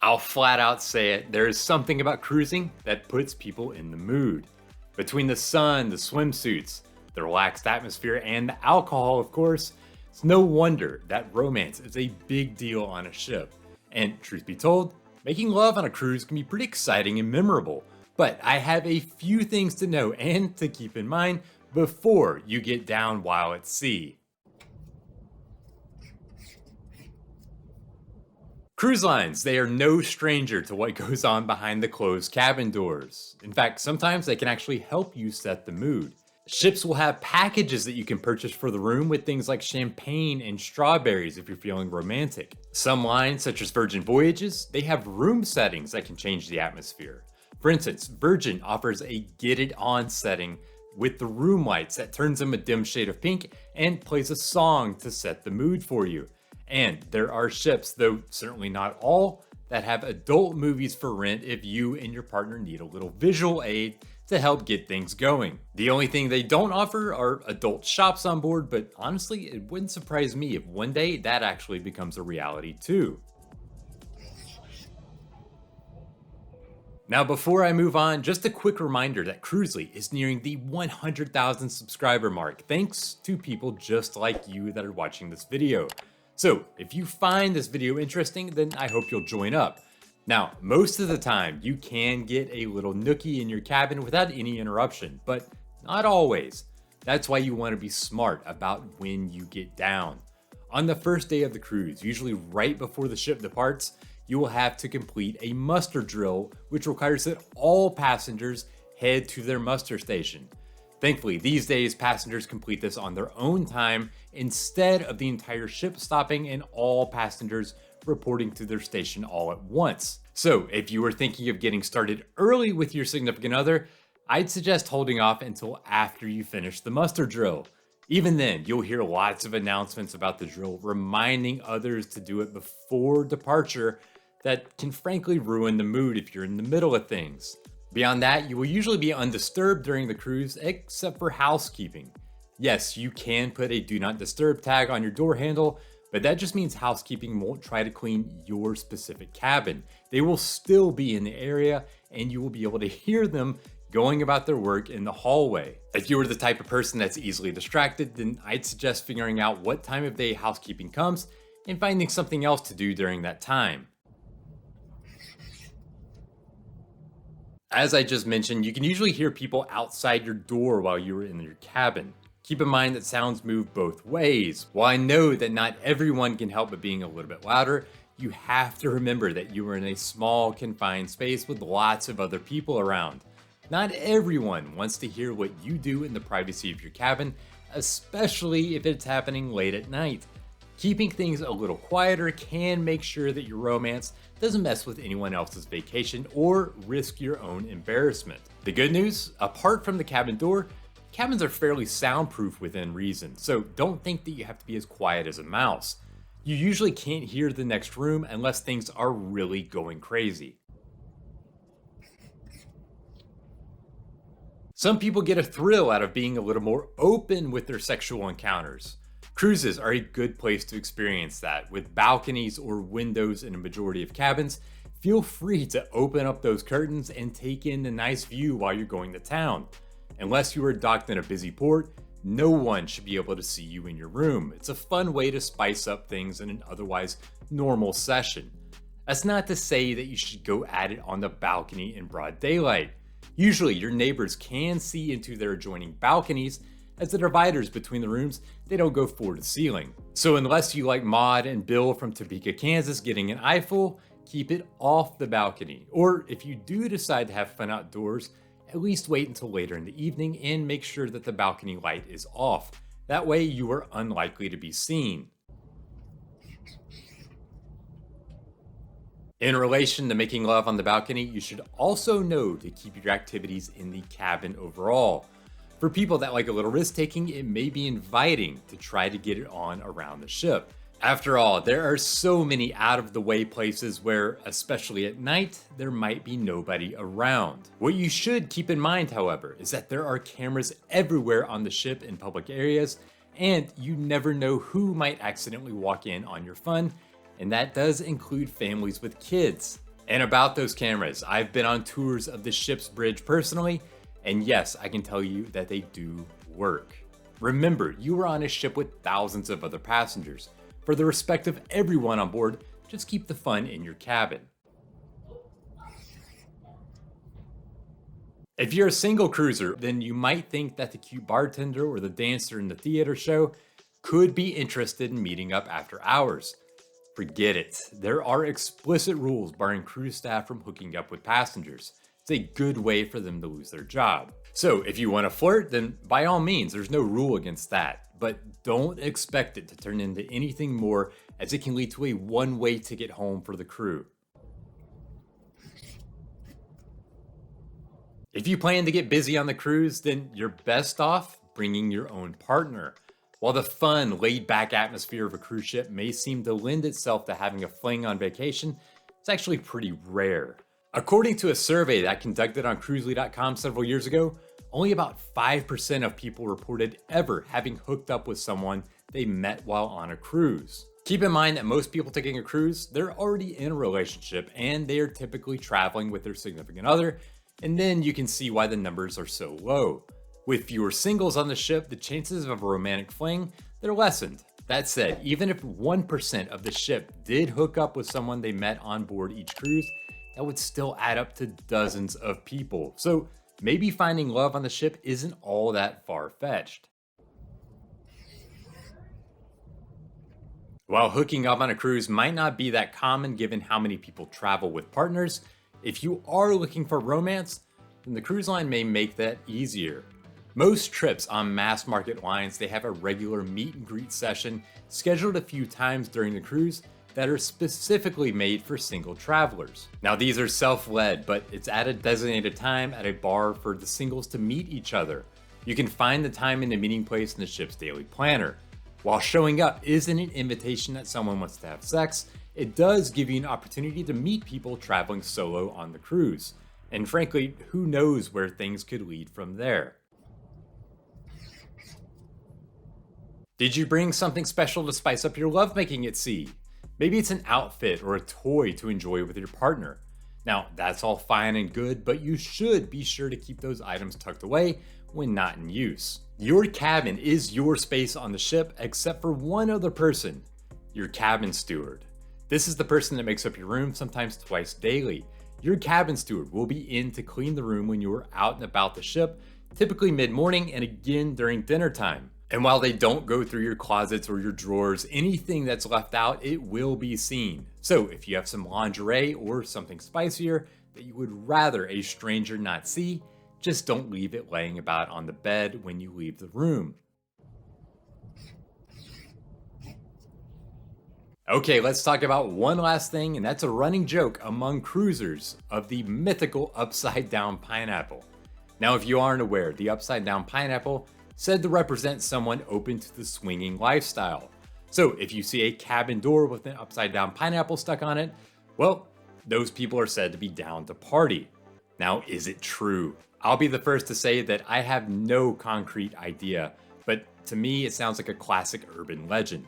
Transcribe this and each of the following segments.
I'll flat out say it, there is something about cruising that puts people in the mood. Between the sun, the swimsuits, the relaxed atmosphere, and the alcohol, of course, it's no wonder that romance is a big deal on a ship. And truth be told, making love on a cruise can be pretty exciting and memorable. But I have a few things to know and to keep in mind before you get down while at sea. Cruise lines, they are no stranger to what goes on behind the closed cabin doors. In fact, sometimes they can actually help you set the mood. Ships will have packages that you can purchase for the room with things like champagne and strawberries if you're feeling romantic. Some lines, such as Virgin Voyages, they have room settings that can change the atmosphere. For instance, Virgin offers a Get It On setting with the room lights that turns them a dim shade of pink and plays a song to set the mood for you. And there are ships, though certainly not all, that have adult movies for rent if you and your partner need a little visual aid to help get things going. The only thing they don't offer are adult shops on board, but honestly, it wouldn't surprise me if one day that actually becomes a reality too. Now, before I move on, just a quick reminder that Cruzely is nearing the 100,000 subscriber mark, thanks to people just like you that are watching this video. So if you find this video interesting, then I hope you'll join up. Now, most of the time, you can get a little nookie in your cabin without any interruption, but not always. That's why you want to be smart about when you get down. On the first day of the cruise, usually right before the ship departs, you will have to complete a muster drill, which requires that all passengers head to their muster station. Thankfully, these days, passengers complete this on their own time instead of the entire ship stopping and all passengers reporting to their station all at once. So if you were thinking of getting started early with your significant other, I'd suggest holding off until after you finish the muster drill. Even then, you'll hear lots of announcements about the drill reminding others to do it before departure that can frankly ruin the mood if you're in the middle of things. Beyond that, you will usually be undisturbed during the cruise except for housekeeping. Yes, you can put a do not disturb tag on your door handle, but that just means housekeeping won't try to clean your specific cabin. They will still be in the area and you will be able to hear them going about their work in the hallway. If you are the type of person that's easily distracted, then I'd suggest figuring out what time of day housekeeping comes and finding something else to do during that time. As I just mentioned, you can usually hear people outside your door while you're in your cabin. Keep in mind that sounds move both ways. While I know that not everyone can help but being a little bit louder, you have to remember that you are in a small, confined space with lots of other people around. Not everyone wants to hear what you do in the privacy of your cabin, especially if it's happening late at night. Keeping things a little quieter can make sure that your romance doesn't mess with anyone else's vacation or risk your own embarrassment. The good news, apart from the cabin door, cabins are fairly soundproof within reason, so don't think that you have to be as quiet as a mouse. You usually can't hear the next room unless things are really going crazy. Some people get a thrill out of being a little more open with their sexual encounters. Cruises are a good place to experience that. With balconies or windows in a majority of cabins, feel free to open up those curtains and take in the nice view while you're going to town. Unless you are docked in a busy port, no one should be able to see you in your room. It's a fun way to spice up things in an otherwise normal session. That's not to say that you should go at it on the balcony in broad daylight. Usually your neighbors can see into their adjoining balconies, as the dividers between the rooms, they don't go floor to ceiling. So unless you like Maud and Bill from Topeka, Kansas getting an eyeful, keep it off the balcony. Or if you do decide to have fun outdoors, at least wait until later in the evening and make sure that the balcony light is off. That way you are unlikely to be seen. In relation to making love on the balcony, you should also know to keep your activities in the cabin overall. For people that like a little risk taking, it may be inviting to try to get it on around the ship. After all, there are so many out of the way places where, especially at night, there might be nobody around. What you should keep in mind, however, is that there are cameras everywhere on the ship in public areas, and you never know who might accidentally walk in on your fun, and that does include families with kids. And about those cameras, I've been on tours of the ship's bridge personally, and yes, I can tell you that they do work. Remember, you are on a ship with thousands of other passengers. For the respect of everyone on board, just keep the fun in your cabin. If you're a single cruiser, then you might think that the cute bartender or the dancer in the theater show could be interested in meeting up after hours. Forget it. There are explicit rules barring cruise staff from hooking up with passengers. It's a good way for them to lose their job. So if you want to flirt, then by all means, there's no rule against that. But don't expect it to turn into anything more, as it can lead to a one-way ticket home for the crew. If you plan to get busy on the cruise, then you're best off bringing your own partner. While the fun, laid-back atmosphere of a cruise ship may seem to lend itself to having a fling on vacation, it's actually pretty rare. According to a survey that I conducted on Cruzely.com several years ago, only about 5% of people reported ever having hooked up with someone they met while on a cruise. Keep in mind that most people taking a cruise, they're already in a relationship and they are typically traveling with their significant other, and then you can see why the numbers are so low. With fewer singles on the ship, the chances of a romantic fling, they're lessened. That said, even if 1% of the ship did hook up with someone they met on board each cruise, that would still add up to dozens of people. So maybe finding love on the ship isn't all that far-fetched. While hooking up on a cruise might not be that common given how many people travel with partners, if you are looking for romance, then the cruise line may make that easier. Most trips on mass market lines, they have a regular meet and greet session scheduled a few times during the cruise that are specifically made for single travelers. Now these are self-led, but it's at a designated time at a bar for the singles to meet each other. You can find the time and the meeting place in the ship's daily planner. While showing up isn't an invitation that someone wants to have sex, it does give you an opportunity to meet people traveling solo on the cruise. And frankly, who knows where things could lead from there. Did you bring something special to spice up your lovemaking at sea? Maybe it's an outfit or a toy to enjoy with your partner. Now, that's all fine and good, but you should be sure to keep those items tucked away when not in use. Your cabin is your space on the ship, except for one other person, your cabin steward. This is the person that makes up your room, sometimes twice daily. Your cabin steward will be in to clean the room when you are out and about the ship, typically mid-morning and again during dinner time. And while they don't go through your closets or your drawers, anything that's left out, it will be seen. So if you have some lingerie or something spicier that you would rather a stranger not see, just don't leave it laying about on the bed when you leave the room. Okay, let's talk about one last thing, and that's a running joke among cruisers of the mythical upside down pineapple. Now, if you aren't aware, the upside down pineapple said to represent someone open to the swinging lifestyle. So if you see a cabin door with an upside down pineapple stuck on it, well, those people are said to be down to party. Now, is it true? I'll be the first to say that I have no concrete idea, but to me, it sounds like a classic urban legend.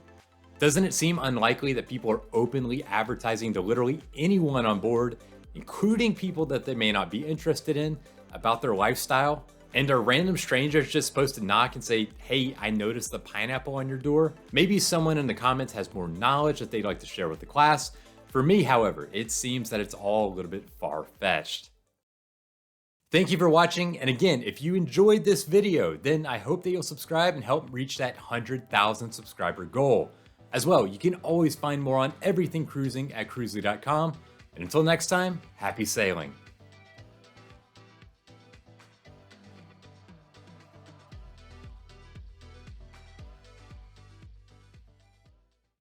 Doesn't it seem unlikely that people are openly advertising to literally anyone on board, including people that they may not be interested in, about their lifestyle? And are random strangers just supposed to knock and say, hey, I noticed the pineapple on your door? Maybe someone in the comments has more knowledge that they'd like to share with the class. For me, however, it seems that it's all a little bit far-fetched. Thank you for watching, and again, if you enjoyed this video, then I hope that you'll subscribe and help reach that 100,000 subscriber goal. As well, you can always find more on everything cruising at Cruzely.com, and until next time, happy sailing.